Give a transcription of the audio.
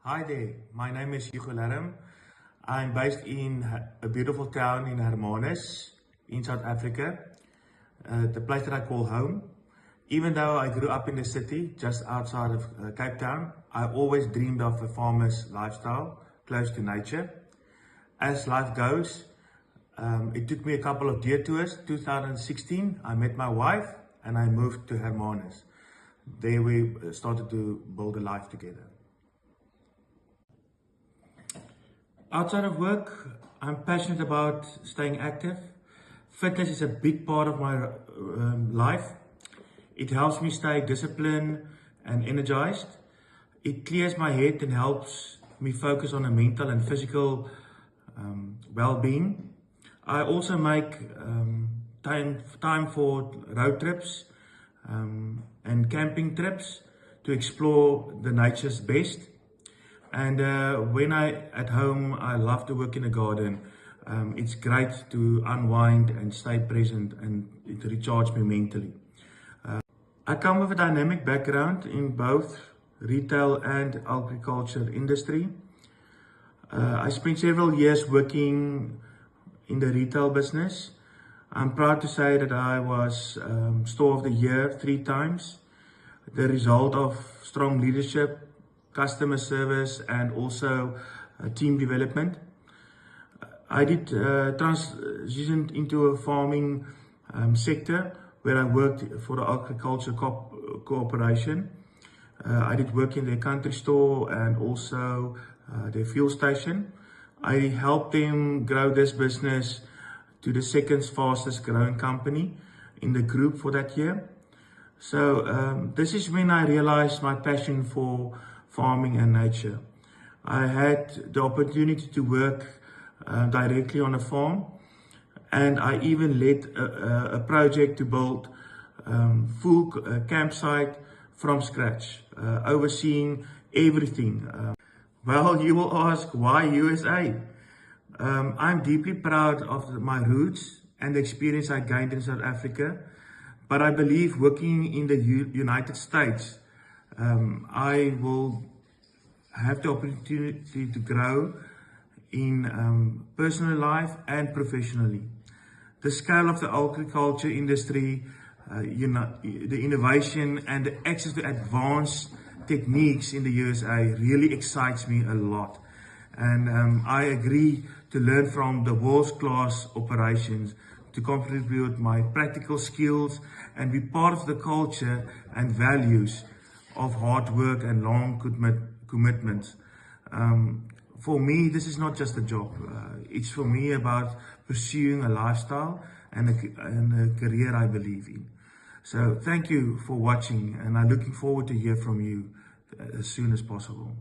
Hi there, my name is Hugo Laram. I'm based in a beautiful town in Hermanus in South Africa, the place that I call home. Even though I grew up in the city just outside of Cape Town, I always dreamed of a farmer's lifestyle close to nature. As life goes, it took me a couple of detours. 2016, I met my wife and I moved to Hermanus. There we started to build a life together. Outside of work, I'm passionate about staying active. Fitness is a big part of my life. It helps me stay disciplined and energized. It clears my head and helps me focus on a mental and physical well-being. I also make time for road trips and camping trips to explore the nature's best. And when at home, I love to work in the garden. It's great to unwind and stay present, and it recharges me mentally. I come with a dynamic background in both retail and agriculture industry. I spent several years working in the retail business. I'm proud to say that I was Store of the Year 3 times, the result of strong leadership, customer service, and also team development. I did transition into a farming sector where I worked for the agriculture cooperation. I did work in their country store and also their fuel station. I helped them grow this business to the second fastest growing company in the group for that year. So this is when I realized my passion for farming and nature. I had the opportunity to work directly on a farm, and I even led a project to build full campsite from scratch, overseeing everything. Well, you will ask, why USA? I'm deeply proud of my roots and the experience I gained in South Africa, but I believe working in the United States, I will have the opportunity to grow in personal life and professionally. The scale of the agriculture industry, the innovation and the access to advanced techniques in the USA really excites me a lot. And I agree to learn from the world's class operations to contribute my practical skills and be part of the culture and values of hard work and long commitments. For me, this is not just a job. It's for me about pursuing a lifestyle and a career I believe in. So thank you for watching, and I'm looking forward to hear from you as soon as possible.